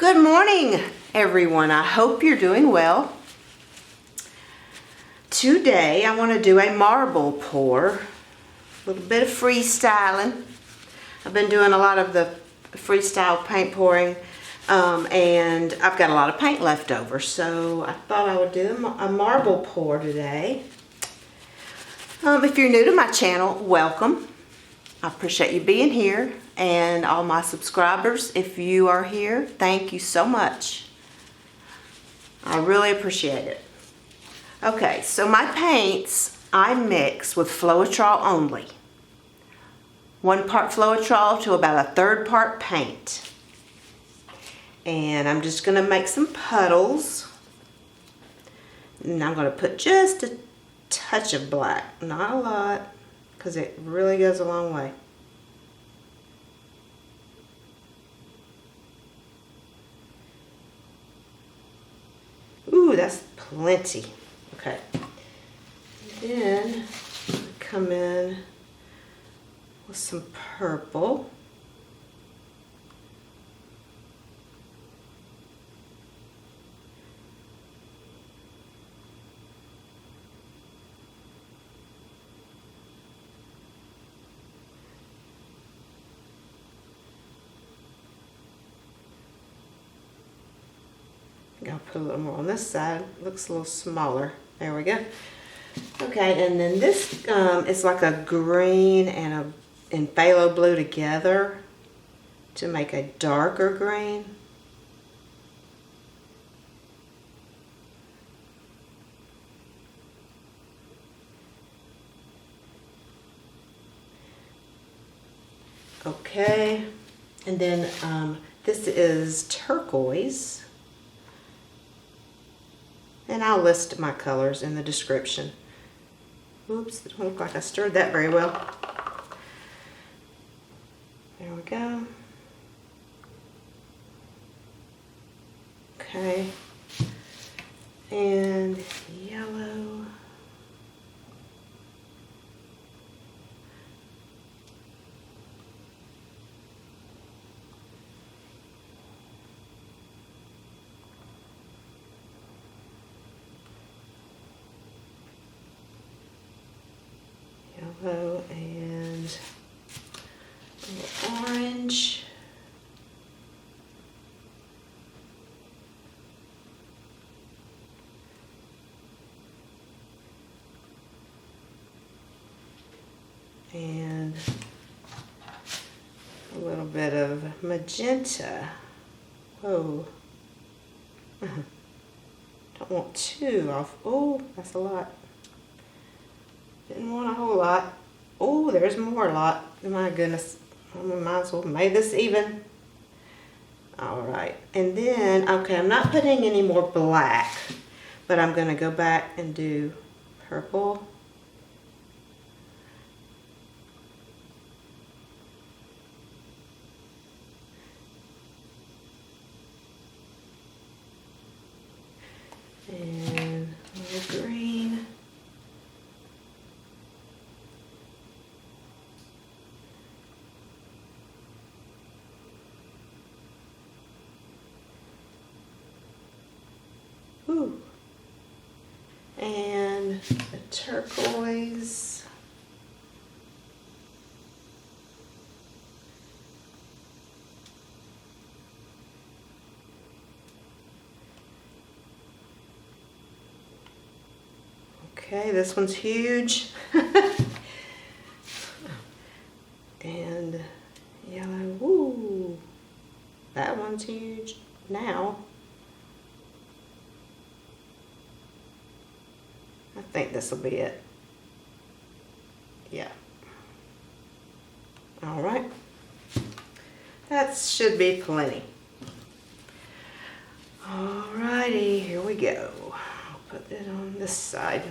Good morning, everyone. I hope you're doing well. Today, I want to do a marble pour, a little bit of freestyling. I've been doing a lot of the freestyle paint pouring, and I've got a lot of paint left over, so I thought I would do a marble pour today. If you're new to my channel, welcome. I appreciate you being here, and all my subscribers, if you are here, thank you so much. I really appreciate it. Okay, so my paints I mix with floetrol only. 1 part floetrol to about a 1/3 part paint. And I'm just going to make some puddles. And I'm going to put just a touch of black, not a lot, because it really goes a long way. Ooh, that's plenty. Okay. Then come in with some purple. I'll put a little more on this side. Looks a little smaller. There we go. Okay, and then this is like a green and phthalo blue together to make a darker green. Okay, and then this is turquoise. And I'll list my colors in the description. Oops, it don't look like I stirred that very well. There we go. Okay. And yellow. Yellow and a little orange. And a little bit of magenta. Whoa. Don't want too off. Oh, that's a lot. Didn't want a whole lot. Oh, there's more a lot. My goodness. I might as well make this even. Alright. And then, okay, I'm not putting any more black, but I'm going to go back and do purple. And a little green. Ooh. And the turquoise. Okay, this one's huge. And yellow. Ooh. That one's huge now. I think this will be it. Yeah. All right. That should be plenty. All righty, here we go. I'll put it on this side.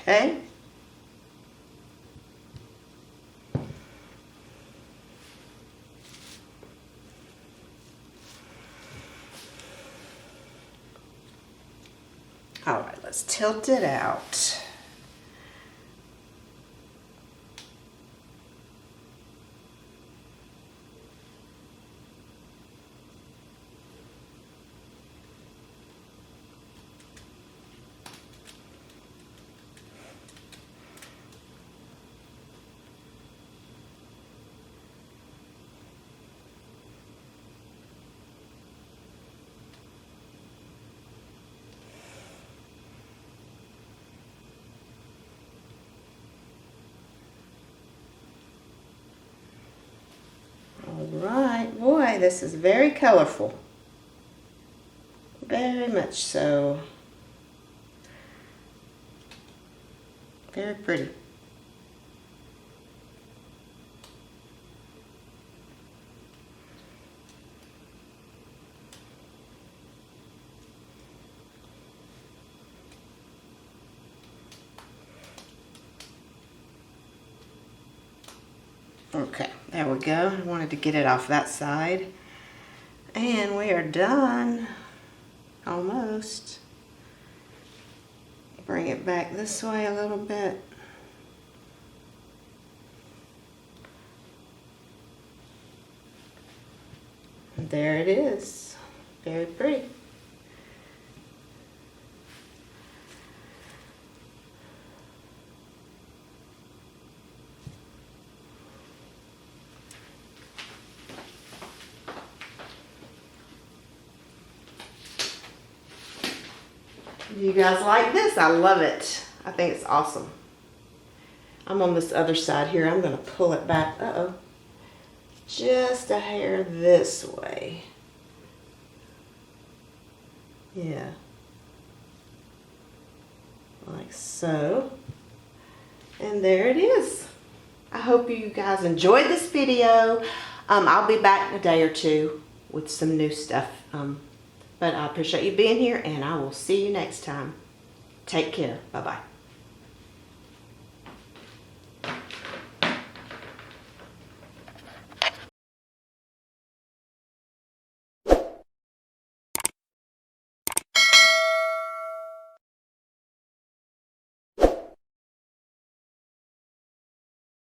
Okay. All right, let's tilt it out. Alright, boy, this is very colorful. Very much so. Very pretty. Okay, there we go. I wanted to get it off that side. And we are done. Almost. Bring it back this way a little bit. And there it is. Very pretty. You guys like this? I love it. I think it's awesome. I'm on this other side here. I'm going to pull it back. Uh-oh. Just a hair this way. Yeah. Like so. And there it is. I hope you guys enjoyed this video. I'll be back in a day or two with some new stuff. But I appreciate you being here, and I will see you next time. Take care. Bye-bye.